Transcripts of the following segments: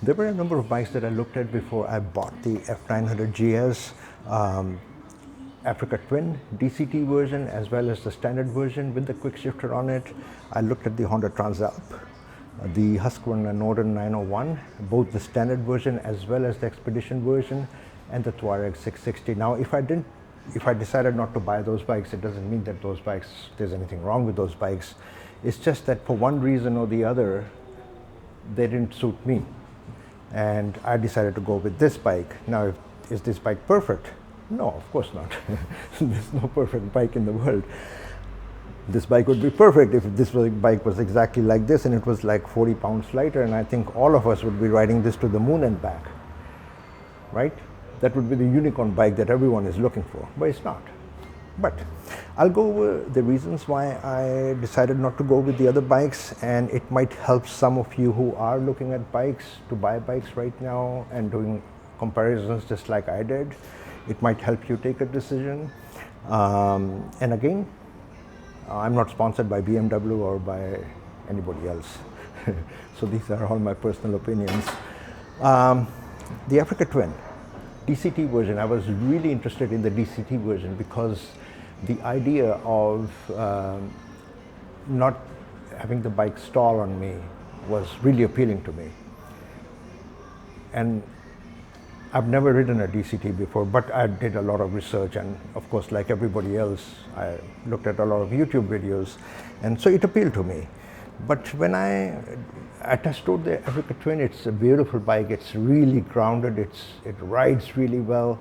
There were a number of bikes that I looked at before I bought the F900 GS, Africa Twin DCT version as well as the standard version with the quick shifter on it. I looked at the Honda Transalp, the Husqvarna Norden 901, both the standard version as well as the Expedition version, and the Tuareg 660. Now, if I decided not to buy those bikes, it doesn't mean that those bikes, there's anything wrong with those bikes. It's just that for one reason or the other, they didn't suit me. And I decided to go with this bike. Now, is this bike perfect? No, of course not. There's no perfect bike in the world. This bike would be perfect if this bike was exactly like this and it was like 40 pounds lighter, and I think all of us would be riding this to the moon and back, right? That would be the unicorn bike that everyone is looking for, but it's not. But I'll go over the reasons why I decided not to go with the other bikes, and it might help some of you who are looking at bikes to buy bikes right now and doing comparisons just like I did. It might help you take a decision. And again, I'm not sponsored by BMW or by anybody else. So these are all my personal opinions. The Africa Twin DCT version, I was really interested in the DCT version because the idea of not having the bike stall on me was really appealing to me. And I've never ridden a DCT before, but I did a lot of research, and of course, like everybody else, I looked at a lot of YouTube videos, and so it appealed to me. But when I test rode the Africa Twin, it's a beautiful bike. It's really grounded. It rides really well.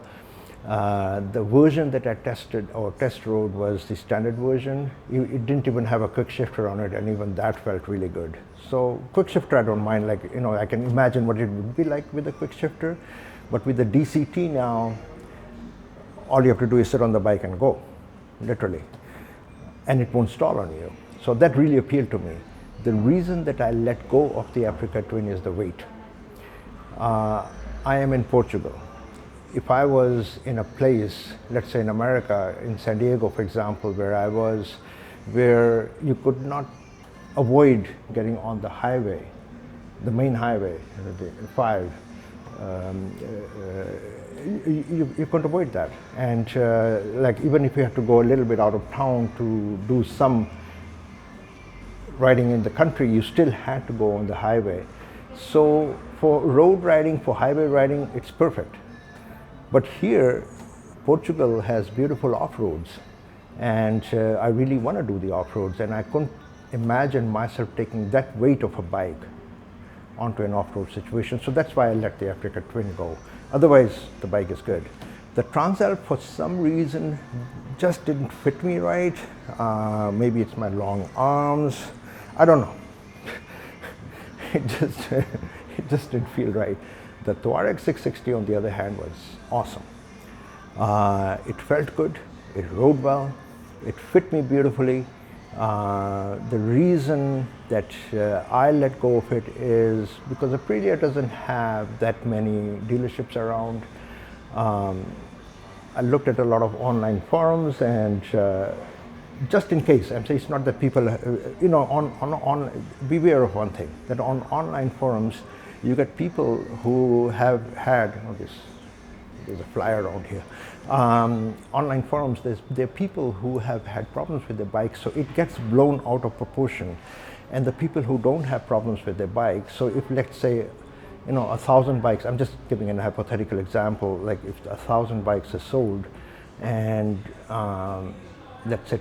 The version that I test rode was the standard version. It didn't even have a quick shifter on it, and even that felt really good. So quick shifter, I don't mind. Like, you know, I can imagine what it would be like with a quick shifter. But with the DCT now, all you have to do is sit on the bike and go, literally, and it won't stall on you. So that really appealed to me. The reason that I let go of the Africa Twin is the weight. I am in Portugal. If I was in a place, let's say in America, in San Diego, for example, where you could not avoid getting on the highway, the main highway, the 5, you couldn't avoid that. And like, even if you have to go a little bit out of town to do some riding in the country, you still had to go on the highway. So for road riding, for highway riding, it's perfect. But here, Portugal has beautiful off-roads, and I really want to do the off-roads, and I couldn't imagine myself taking that weight of a bike onto an off-road situation. So that's why I let the Africa Twin go. Otherwise, the bike is good. The Transalp, for some reason, just didn't fit me right. Maybe it's my long arms. I don't know. It just didn't feel right. The Tuareg 660, on the other hand, was awesome. It felt good. It rode well. It fit me beautifully. The reason that I let go of it is because Aprilia doesn't have that many dealerships around. I looked at a lot of online forums, and just in case, I'm saying it's not that people, you know, beware of one thing, that on online forums, you get people who have had, there's a flyer around here. Online forums, there are people who have had problems with their bikes, so it gets blown out of proportion. And the people who don't have problems with their bikes, so if, let's say, you know, 1,000 bikes, I'm just giving a hypothetical example, like if 1,000 bikes are sold, and let's say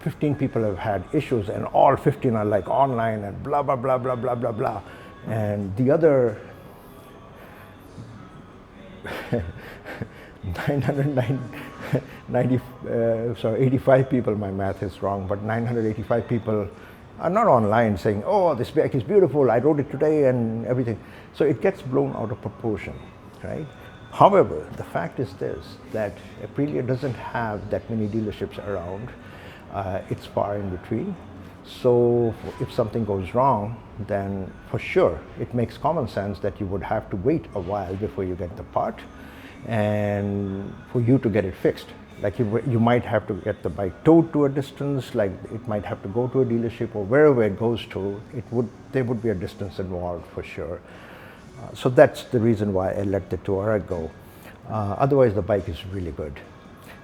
15 people have had issues, and all 15 are like online and blah, blah, blah, blah, blah, blah, blah. And the other 85 people, my math is wrong, but 985 people are not online saying, oh, this bike is beautiful, I rode it today and everything. So it gets blown out of proportion, right? However, the fact is this, that Aprilia doesn't have that many dealerships around. It's far in between. So if something goes wrong, then for sure it makes common sense that you would have to wait a while before you get the part and for you to get it fixed. Like you might have to get the bike towed to a distance, like it might have to go to a dealership or wherever it goes to, there would be a distance involved for sure. So that's the reason why I let the Tuareg go. Otherwise, the bike is really good.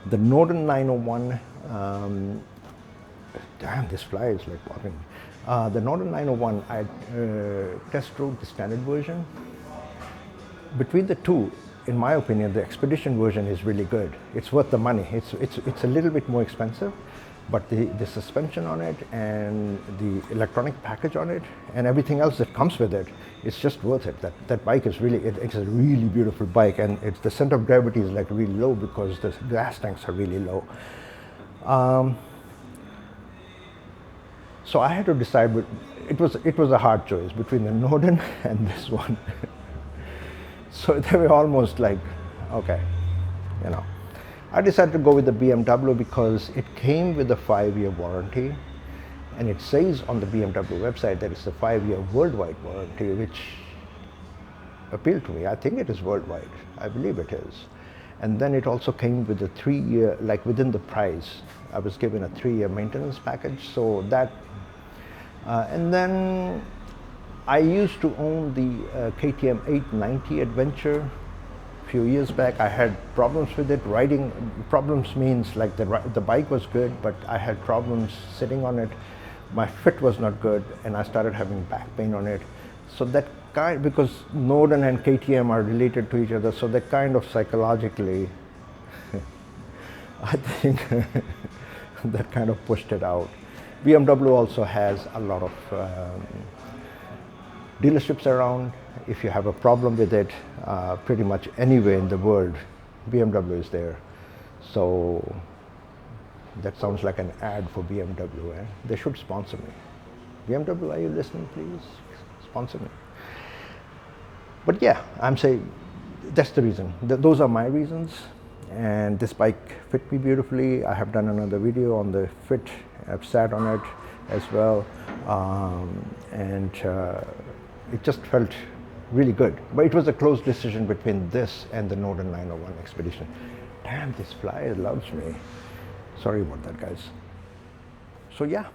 The Norden 901, damn, this fly is like popping. The Norden 901, I test drove the standard version. Between the two, in my opinion, the Expedition version is really good. It's worth the money. It's a little bit more expensive, but the suspension on it and the electronic package on it and everything else that comes with it, it's just worth it. That bike is really, it's a really beautiful bike, and the center of gravity is like really low because the gas tanks are really low. So I had to decide, but it was a hard choice between the Norden and this one. So they were almost like, okay, you know. I decided to go with the BMW because it came with a 5-year warranty, and it says on the BMW website that it's a 5-year worldwide warranty, which appealed to me. I think it is worldwide. I believe it is. And then it also came with a 3-year, like within the price, I was given a 3-year maintenance package. So that, and then I used to own the KTM 890 Adventure. A few years back, I had problems with it. Riding problems means like the bike was good, but I had problems sitting on it. My fit was not good, and I started having back pain on it. So that kind, because Norden and KTM are related to each other, so that kind of psychologically, I think that kind of pushed it out. BMW also has a lot of dealerships around. If you have a problem with it, pretty much anywhere in the world, BMW is there. So that sounds like an ad for BMW. Eh? They should sponsor me. BMW, are you listening? Please sponsor me. But yeah, I'm saying that's the reason. Those are my reasons. And this bike fit me beautifully. I have done another video on the fit. I've sat on it as well. It just felt really good. But it was a close decision between this and the Norden 901 Expedition. Damn, this fly loves me. Sorry about that, guys. So yeah.